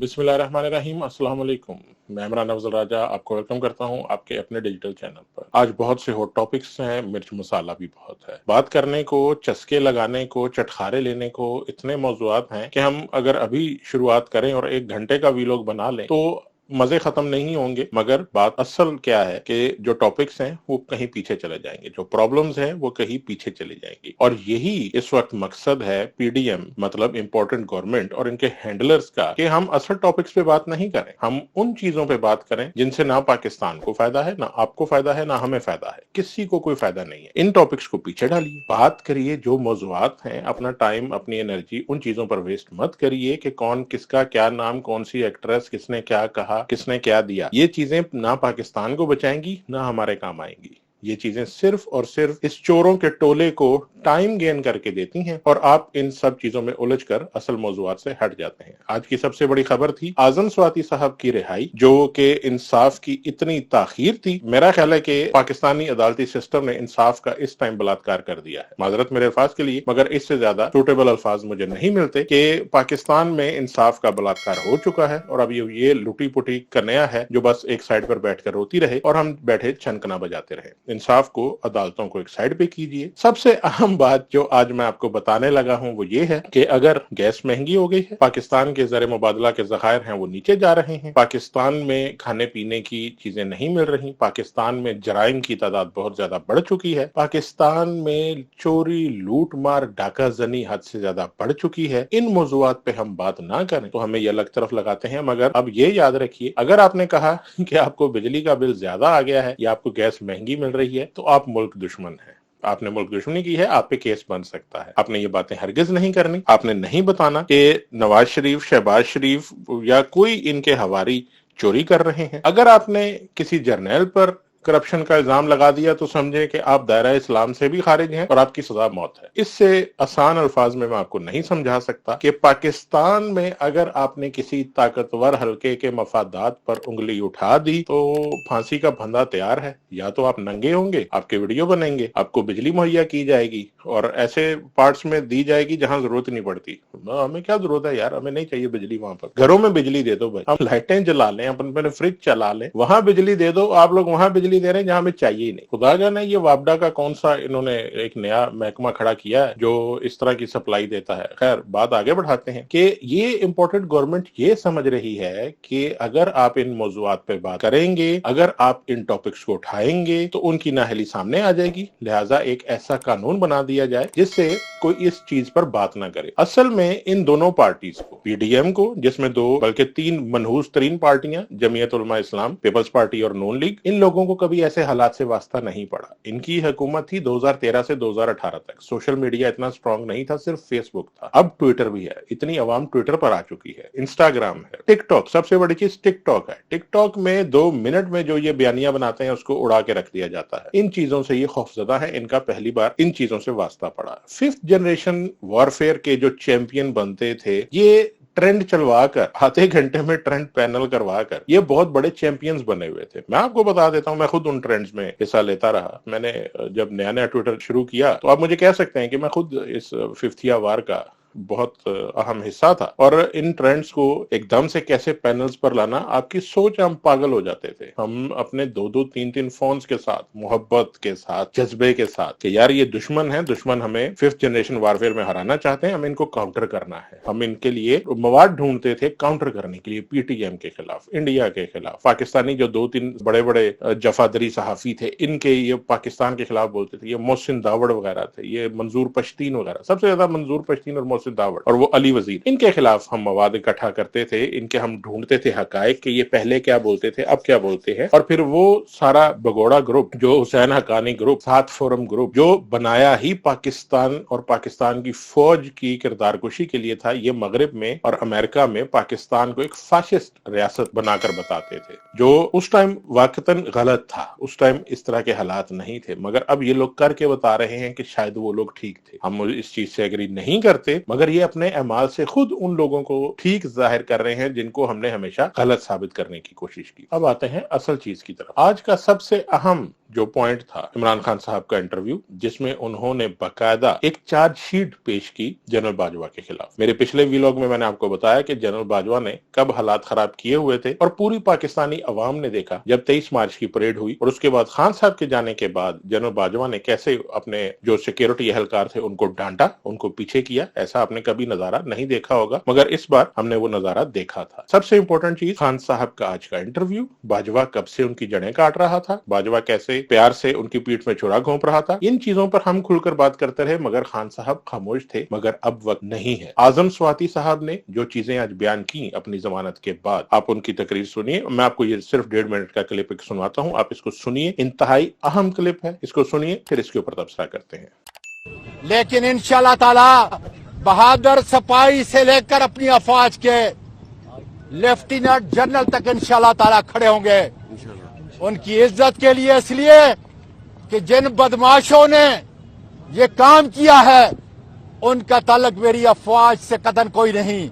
बिस्मिल्लाहिर्रहमानिर्रहीम। अस्सलाम वालेकुम। मैं इमरान अफजल राजा आपको वेलकम करता हूं आपके अपने डिजिटल चैनल पर। आज बहुत से हॉट टॉपिक्स हैं, मिर्च मसाला भी बहुत है। बात करने को, चस्के लगाने को, चटखारे लेने को इतने मौज़ूआत हैं कि हम अगर अभी शुरुआत करें और 1 घंटे का वीलॉग बना लें तो मजे खत्म नहीं होंगे। मगर बात असल क्या है कि जो टॉपिक्स हैं वो कहीं पीछे चले जाएंगे, जो प्रॉब्लम्स हैं वो कहीं पीछे चली जाएंगी। और यही इस वक्त मकसद है पीडीएम मतलब इम्पोर्टेंट गवर्नमेंट और इनके हैंडलर्स का, कि हम असल टॉपिक्स पे बात नहीं करें, हम उन चीजों पे बात करें जिनसे ना पाकिस्तान को फायदा है, ना आपको फायदा है, ना हमें फायदा है, किसी को कोई फायदा नहीं है। इन टॉपिक्स को पीछे डालिए, बात करिए जो मौजूआत हैं। अपना टाइम, अपनी एनर्जी उन चीजों पर वेस्ट मत करिए कि कौन किसका क्या नाम, कौन सी एक्ट्रेस, किसने क्या कहा, किसने क्या दिया। ये चीजें ना पाकिस्तान को बचाएंगी ना हमारे काम आएंगी। ये चीजें सिर्फ और सिर्फ इस चोरों के टोले को टाइम गेन करके देती हैं और आप इन सब चीजों में उलझकर असल मौजूआत से हट जाते हैं। आज की सबसे बड़ी खबर थी आजम स्वाति साहब की रिहाई, जो कि इंसाफ की इतनी ताखीर थी। मेरा ख्याल है कि पाकिस्तानी अदालती सिस्टम ने इंसाफ का इस टाइम बलात्कार कर दिया है। माजरत मेरे अल्फाज के लिए, मगर इससे ज्यादा सूटेबल अल्फाज मुझे नहीं मिलते कि पाकिस्तान में इंसाफ का बलात्कार हो चुका है और अब ये लुटी पुटी कन्या है जो बस एक साइड पर बैठकर रोती रहे और हम बैठे छनकना बजाते रहे। इंसाफ को, अदालतों को एक साइड पे कीजिए। सबसे अहम बात जो आज मैं आपको बताने लगा हूं वो ये है कि अगर गैस महंगी हो गई है, पाकिस्तान के ज़र मुबादला के ज़खायर हैं वो नीचे जा रहे हैं, पाकिस्तान में खाने पीने की चीजें नहीं मिल रही, पाकिस्तान में जराइम की तादाद बहुत ज्यादा बढ़ चुकी है, पाकिस्तान में चोरी, लूट मार, डाका जनी हद से ज्यादा बढ़ चुकी है। इन मौजूआत पे हम बात ना करें तो हमें ये अलग तरफ लगाते हैं। मगर अब ये याद रखिए, अगर आपने कहा कि आपको बिजली का बिल ज्यादा आ गया है या आपको गैस महंगी मिल रही है तो आप मुल्क दुश्मन है। आपने मुल्क दुश्मनी की है, आप पे केस बन सकता है। आपने ये बातें हरगिज नहीं करनी। आपने नहीं बताना कि नवाज शरीफ, शहबाज शरीफ या कोई इनके हवारी चोरी कर रहे हैं। अगर आपने किसी जर्नैल पर करप्शन का इल्जाम लगा दिया तो समझे कि आप दायरा इस्लाम से भी खारिज हैं और आपकी सजा मौत है। इससे आसान अल्फाज में मैं आपको नहीं समझा सकता कि पाकिस्तान में अगर आपने किसी ताकतवर हल्के के मफादात पर उंगली उठा दी तो फांसी का फंदा तैयार है। या तो आप नंगे होंगे, आपके वीडियो बनेंगे, आपको बिजली मुहैया की जाएगी और ऐसे पार्ट्स में दी जाएगी जहां जरूरत नहीं पड़ती। हमें क्या जरूरत है यार, हमें नहीं चाहिए बिजली। वहां पर घरों में बिजली दे दो भाई, हम लाइटें जला लें, अपन फ्रिज चला लें, वहां बिजली दे दो। आप लोग वहां बिजली दे रहे हैं जहां हमें चाहिए ही नहीं। खुदा जाने ये वापडा का कौन सा इन्होंने एक नया महकमा खड़ा किया है जो इस तरह की सप्लाई देता है। खैर, बात आगे बढ़ाते हैं कि ये इम्पोर्टेंट गवर्नमेंट ये समझ रही है कि अगर आप इन मौजूआत पे बात करेंगे, अगर आप इन टॉपिक्स को उठाएंगे तो उनकी नाअहली सामने आ जाएगी। लिहाजा एक ऐसा कानून बना दिया जाए जिससे कोई इस चीज पर बात ना करे। असल में इन दोनों पार्टीज को, पीडीएम को जिसमें 2 बल्कि 3 मनहूस तरीन पार्टियां, जमीयत उलमा इस्लाम, पीपल्स पार्टी और नून लीग, इन लोगों को कभी ऐसे हालात से वास्ता नहीं पड़ा। इनकी हुकूमत थी 2013 से 2018 तक। सोशल मीडिया इतना स्ट्रांग नहीं था, सिर्फ फेसबुक था। अब ट्विटर भी है, इतनी आवाम ट्विटर पर आ चुकी है, इंस्टाग्राम है, टिकटॉक, सबसे बड़ी चीज टिकटॉक है। टिकटॉक में 2 मिनट में जो ये बयानियां बनाते हैं उसको उड़ा के रख दिया जाता है। इन चीजों से ये खौफजदा है, इनका पहली बार इन चीजों से वास्ता पड़ा। 5th जनरेशन वॉरफेयर के जो चैंपियन बनते थे, ये ट्रेंड चलवा कर, आधे घंटे में ट्रेंड पैनल करवा कर ये बहुत बड़े चैंपियंस बने हुए थे। मैं आपको बता देता हूं, मैं खुद उन ट्रेंड्स में हिस्सा लेता रहा। मैंने जब नया नया ट्विटर शुरू किया तो आप मुझे कह सकते हैं कि मैं खुद इस 5th वार का बहुत अहम हिस्सा था। और इन ट्रेंड्स को एकदम से कैसे पैनल्स पर लाना, आपकी सोच, हम पागल हो जाते थे। हम अपने 2-2, 3-3 फोन्स के साथ, मोहब्बत के साथ, जज्बे के साथ कि यार ये दुश्मन है, दुश्मन हमें 5th जनरेशन वारफेयर में हराना चाहते हैं, हमें इनको काउंटर करना है। हम इनके लिए मवाद ढूंढते थे काउंटर करने के लिए, पीटीएम के खिलाफ, इंडिया के खिलाफ। पाकिस्तानी जो 2-3 बड़े बड़े जफादरी सहाफी थे, इनके ये पाकिस्तान के खिलाफ बोलते थे। ये मोहसिन दावड़ वगैरह थे, ये मंजूर पश्तीन वगैरह, सबसे ज्यादा मंजूर पश्तीन और मोहसिन दावड़ और वो अली वजीर, इनके खिलाफ हम मवाद इकट्ठा करते थे। इनके हम ढूंढते थे हकायक कि ये पहले क्या बोलते थे, अब क्या बोलते हैं। और फिर वो सारा भगोड़ा ग्रुप, जो Hussain Haqqani group, 7 forum group, जो बनाया ही पाकिस्तान और पाकिस्तान की फौज की किरदारकुशी के लिए था, ये मगरिब में और अमेरिका में पाकिस्तान को एक फाशिस्ट रियासत बनाकर बताते थे, जो उस टाइम वाकतन गलत था। उस टाइम इस तरह के हालात नहीं थे, मगर अब ये लोग करके बता रहे हैं कि शायद वो लोग ठीक थे। हम इस चीज से एग्री नहीं करते, मगर मगर ये अपने अमाल से खुद उन लोगों को ठीक जाहिर कर रहे हैं जिनको हमने हमेशा गलत साबित करने की कोशिश की। अब आते हैं असल चीज की तरफ। आज का सबसे अहम जो पॉइंट था इमरान खान साहब का इंटरव्यू, जिसमें उन्होंने बकायदा एक चार्जशीट पेश की जनरल बाजवा के खिलाफ। मेरे पिछले व्लॉग में मैंने आपको बताया कि जनरल बाजवा ने कब हालात खराब किए हुए थे और पूरी पाकिस्तानी अवाम ने देखा जब 23 मार्च की परेड हुई और उसके बाद खान साहब के जाने के बाद जनरल बाजवा ने कैसे अपने जो सिक्योरिटी एहलकार थे उनको डांटा, उनको पीछे किया। ऐसा आपने कभी नजारा नहीं देखा होगा, मगर इस बार हमने वो नजारा देखा था। सबसे इंपॉर्टेंट चीज, खान साहब का आज का इंटरव्यू, बाजवा कब से उनकी जड़ें काट रहा था, बाजवा कैसे प्यार से उनकी पीठ में छुरा घोंप रहा था। इन चीजों पर हम खुलकर बात करते रहे, मगर खान साहब खामोश थे। मगर अब वक्त नहीं है। आजम स्वाति साहब ने जो चीजें आज बयान की अपनी जमानत के बाद, आप उनकी तकरीर सुनिए। मैं आपको ये सिर्फ 1.5 मिनट का क्लिप सुनवाता हूँ, आप इसको सुनिए। इंतहाई अहम क्लिप है, इसको सुनिए, फिर इसके ऊपर तबसरा करते हैं। लेकिन इंशाल्लाह ताला बहादुर सिपाही से लेकर अपनी अफवाज के लेफ्टिनेंट जनरल तक इंशाल्लाह ताला खड़े होंगे उनकी इज्जत के लिए, इसलिए कि जिन बदमाशों ने ये काम किया है उनका ताल्लुक मेरी अफवाज से कतन कोई नहीं।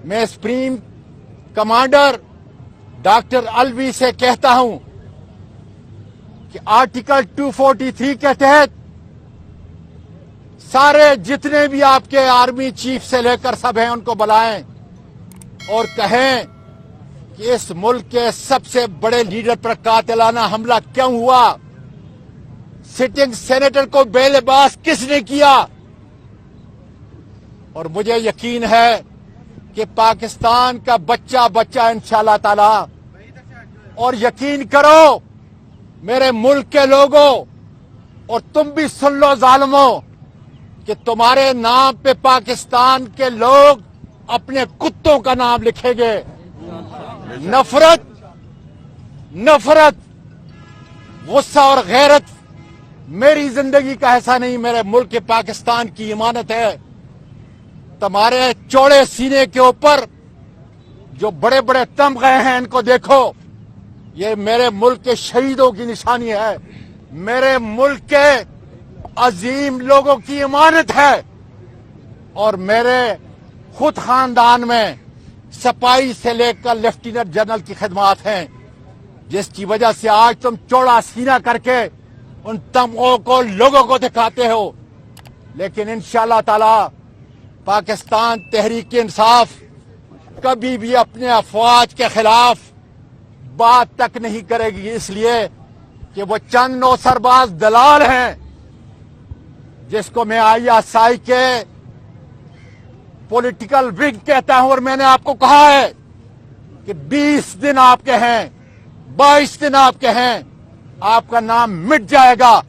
मैं सुप्रीम कमांडर डॉक्टर अलवी से कहता हूं कि आर्टिकल 243 के तहत सारे जितने भी आपके आर्मी चीफ से लेकर सब हैं उनको बुलाएं और कहें कि इस मुल्क के सबसे बड़े लीडर पर कातिलाना हमला क्यों हुआ, सिटिंग सेनेटर को बेलिबास किसने किया। और मुझे यकीन है कि पाकिस्तान का बच्चा बच्चा इंशाल्लाह ताला, और यकीन करो मेरे मुल्क के लोगों, और तुम भी सुन लो जालिमों, कि तुम्हारे नाम पे पाकिस्तान के लोग अपने कुत्तों का नाम लिखेंगे। नफरत, नफरत, गुस्सा और गैरत मेरी जिंदगी का हिस्सा नहीं, मेरे मुल्क के पाकिस्तान की इमानत है। तुम्हारे चौड़े सीने के ऊपर जो बड़े बड़े तमगे हैं इनको देखो, ये मेरे मुल्क के शहीदों की निशानी है, मेरे मुल्क के अजीम लोगों की इमानत है। और मेरे खुद खानदान में सिपाही से लेकर लेफ्टिनेंट जनरल की खिदमत हैं, जिसकी वजह से आज तुम चौड़ा सीना करके उन तमगों को लोगों को दिखाते हो। लेकिन इंशाल्लाह ताला पाकिस्तान तहरीक इंसाफ कभी भी अपने अफवाज के खिलाफ बात तक नहीं करेगी, इसलिए कि वो चंद नौसरबाज दलाल हैं जिसको मैं ISI के पॉलिटिकल विंग कहता हूं। और मैंने आपको कहा है कि 20 दिन आपके हैं, 22 दिन आपके हैं, आपका नाम मिट जाएगा।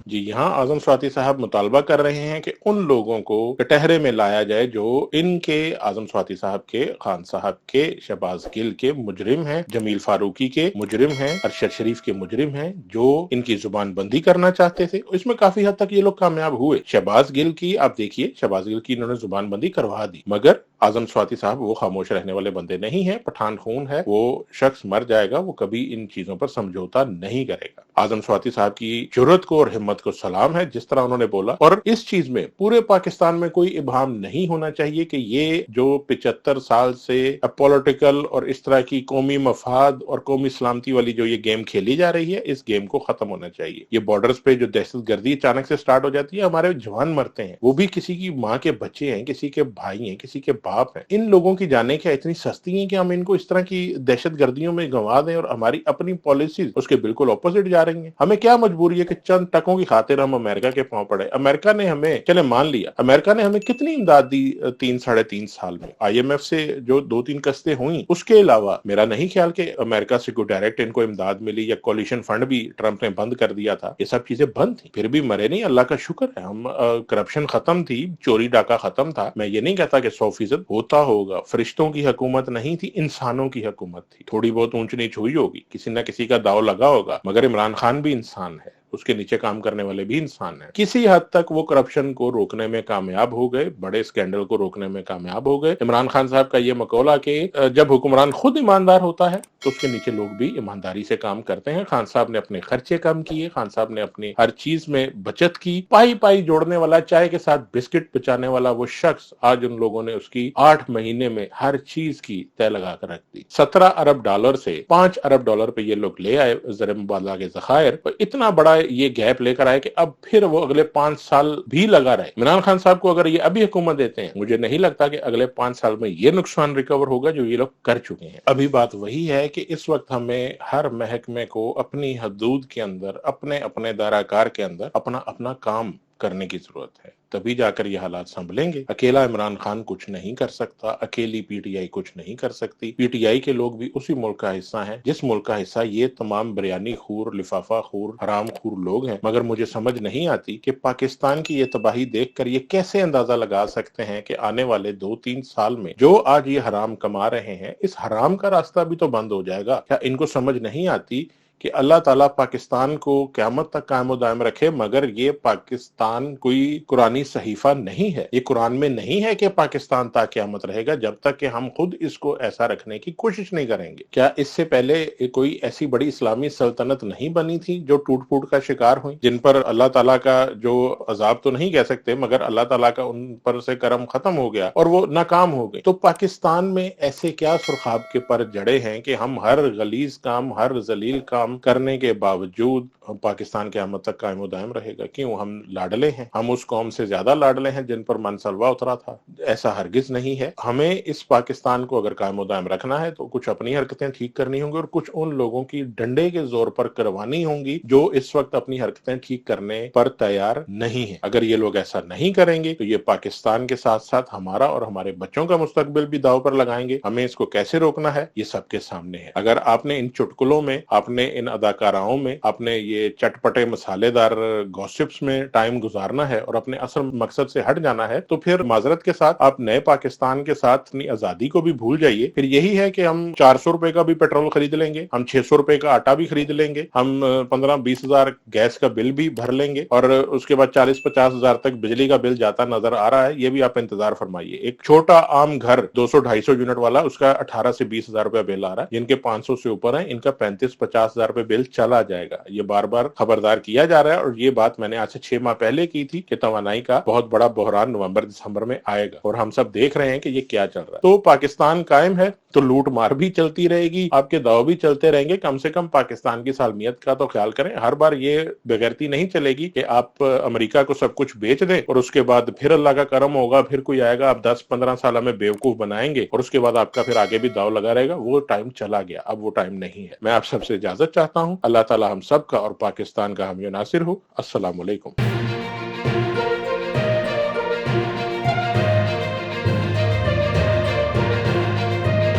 जी, यहाँ आजम स्वाति साहब मुतालबा कर रहे हैं कि उन लोगों को कटहरे में लाया जाए जो इनके, आजम स्वाति साहब के, खान साहब के, शहबाज गिल के मुजरिम हैं, जमील फारूकी के मुजरिम हैं, अरशद शरीफ के मुजरिम हैं, जो इनकी जुबान बंदी करना चाहते थे। इसमें काफी हद तक ये लोग कामयाब हुए। शहबाज गिल की आप देखिए, शहबाज गिल की इन्होंने जुबान बंदी करवा दी, मगर आजम स्वाति साहब वो खामोश रहने वाले बंदे नहीं है। पठान खून है, वो शख्स मर जाएगा, वो कभी इन चीजों पर समझौता नहीं करेगा। आजम स्वाति साहब की जुर्रत को और हिम्मत को सलाम है, जिस तरह उन्होंने बोला। और इस चीज में पूरे पाकिस्तान में कोई इबाम नहीं होना चाहिए कि ये जो 75 साल से पॉलिटिकल और इस तरह की कौमी मफाद और कौमी सलामती वाली जो ये गेम खेली जा रही है, इस गेम को खत्म होना चाहिए। ये बॉर्डर्स पे जो दहशत गर्दी अचानक से स्टार्ट हो जाती है, हमारे जवान मरते हैं, वो भी किसी की माँ के बच्चे हैं, किसी के भाई हैं, किसी के बाप हैं। इन लोगों की जाने क्या इतनी सस्ती हैं कि हम इनको इस तरह की दहशत गर्दियों में गंवा दें, और हमारी अपनी पॉलिसीज उसके बिल्कुल ऑपोजिट जा रही हैं। हमें क्या मजबूरी है कि चंद टकों की खातिर हम अमेरिका के पांव पड़े। अमेरिका ने हमें, चले मान लिया, अमेरिका ने हमें कितनी इमदाद दी 3-3.5 साल में। IMF से जो 2-3 किस्तें हुई, उसके अलावा मेरा नहीं ख्याल कि अमेरिका से कोई डायरेक्ट इनको इमदाद मिली, या कोलिशन फंड भी ट्रंप ने बंद कर दिया था। ये सब चीजें बंद थी, फिर भी मरे नहीं, अल्लाह का शुक्र है। हम करप्शन खत्म थी, चोरी डाका खत्म था। मैं ये नहीं कहता कि 100% होता होगा। फरिश्तों की हुकूमत नहीं थी, इंसानों की हुकूमत थी। थोड़ी बहुत ऊंच नीच हुई होगी, किसी न किसी का दाव लगा होगा, मगर इमरान खान भी इंसान है। اس کے نیچے काम करने वाले भी इंसान हैं। किसी हद तक वो करप्शन को रोकने में कामयाब हो गए, बड़े स्कैंडल को रोकने में कामयाब हो गए। इमरान खान साहब का ये मकौला कि जब हुक्मरान खुद ईमानदार होता है तो उसके नीचे लोग भी ईमानदारी से काम करते हैं। खान साहब ने अपने खर्चे कम किए, खान साहब ने अपनी हर चीज में बचत की। पाई पाई जोड़ने वाला, चाय के साथ बिस्किट पचाने वाला वो शख्स, आज उन लोगों ने उसकी 8 महीने में हर चीज की तय लगा कर रख दी। 17 अरब डॉलर से 5 अरब डॉलर पे ये लोग ले आए ज़र मुबादला के ज़खायर, इतना बड़ा ये गैप लेकर आए कि अब फिर वो अगले 5 साल भी लगा रहे। इमरान खान साहब को अगर ये अभी हुकूमत देते हैं, मुझे नहीं लगता कि अगले 5 साल में ये नुकसान रिकवर होगा जो ये लोग कर चुके हैं। अभी बात वही है कि इस वक्त हमें हर महकमे को अपनी हदूद के अंदर, अपने अपने दायराकार के अंदर अपना अपना काम करने की जरूरत है, तभी जाकर ये हालात संभलेंगे। अकेला इमरान खान कुछ नहीं कर सकता, अकेली पीटीआई कुछ नहीं कर सकती। पीटीआई के लोग भी उसी मुल्क का हिस्सा हैं जिस मुल्क का हिस्सा ये तमाम बिरयानी खूर, लिफाफा खूर, हराम खूर लोग हैं। मगर मुझे समझ नहीं आती कि पाकिस्तान की ये तबाही देखकर ये कैसे अंदाजा लगा सकते हैं कि आने वाले 2-3 साल में जो आज ये हराम कमा रहे हैं, इस हराम का रास्ता भी तो बंद हो जाएगा। क्या इनको समझ नहीं आती कि अल्लाह ताला पाकिस्तान को क़यामत तक कायम दायम रखे, मगर ये पाकिस्तान कोई कुरानी सहीफा नहीं है। ये कुरान में नहीं है कि पाकिस्तान ता क़यामत रहेगा जब तक कि हम खुद इसको ऐसा रखने की कोशिश नहीं करेंगे। क्या इससे पहले कोई ऐसी बड़ी इस्लामी सल्तनत नहीं बनी थी जो टूट फूट का शिकार हुई, जिन पर अल्लाह ताला का जो अजाब तो नहीं कह सकते मगर अल्लाह ताला का उन पर से करम खत्म हो गया और वो नाकाम हो गए। तो पाकिस्तान में ऐसे क्या सुरखाब के पर जड़े हैं कि हम हर गलीज काम, हर जलील काम करने के बावजूद पाकिस्तान क़यामत तक कायम दायम रहेगा? क्यों? हम लाडले हैं, हम उस कौम से ज्यादा लाडले हैं जिन पर मनसलवा उतरा था? ऐसा हरगिज नहीं है। हमें इस पाकिस्तान को अगर कायम दायम रखना है तो कुछ अपनी हरकतें ठीक करनी होंगी और कुछ उन लोगों की डंडे के जोर पर करवानी होंगी जो इस वक्त अपनी हरकतें ठीक करने पर तैयार नहीं है। अगर ये लोग ऐसा नहीं करेंगे तो ये पाकिस्तान के साथ साथ हमारा और हमारे बच्चों का मुस्तकबिल भी दाव पर लगाएंगे। हमें इसको कैसे रोकना है ये सबके सामने है। अगर आपने इन चुटकुलों में, आपने इन अदाकाराओं में, आपने ये चटपटे मसालेदार गॉसिप्स में टाइम गुजारना है और अपने असल मकसद से हट जाना है तो फिर माजरत के साथ आप नए पाकिस्तान के साथ अपनी आजादी को भी भूल जाइए। फिर यही है कि हम 400 रुपए का भी पेट्रोल खरीद लेंगे, हम 600 रुपए का आटा भी खरीद लेंगे, हम 15-20 हजार गैस का बिल भी भर लेंगे और उसके बाद 40-50 हजार तक बिजली का बिल जाता नजर आ रहा है। ये भी आप इंतजार फरमाइए। एक छोटा आम घर 200-250 यूनिट वाला, उसका 18 से 20 हजार रुपया बिल आ रहा है। जिनके 500 से ऊपर है इनका 35-50 हजार रुपए बिल चला जाएगा। ये बार बार खबरदार किया जा रहा है और ये बात मैंने आज से 6 माह पहले की थी कि तवानाई का बहुत बड़ा बहरान नवंबर-दिसंबर में आएगा और हम सब देख रहे हैं कि ये क्या चल रहा है। तो पाकिस्तान कायम है तो लूट मार भी चलती रहेगी, आपके दाव भी चलते रहेंगे। कम से कम पाकिस्तान की सालमियत का तो ख्याल करें। हर बार ये बेगैरती नहीं चलेगी कि आप अमेरिका को सब कुछ बेच दें और उसके बाद फिर अल्लाह का करम होगा, फिर कोई आएगा, आप 10-15 साल में बेवकूफ बनाएंगे और उसके बाद आपका फिर आगे भी दाव लगा रहेगा। वो टाइम चला गया, अब वो टाइम नहीं है। मैं आप सबसे इजाजत चाहता हूँ। अल्लाह ताला हम सब का और पाकिस्तान का हम नासिर हो। अस्सलाम वालेकुम।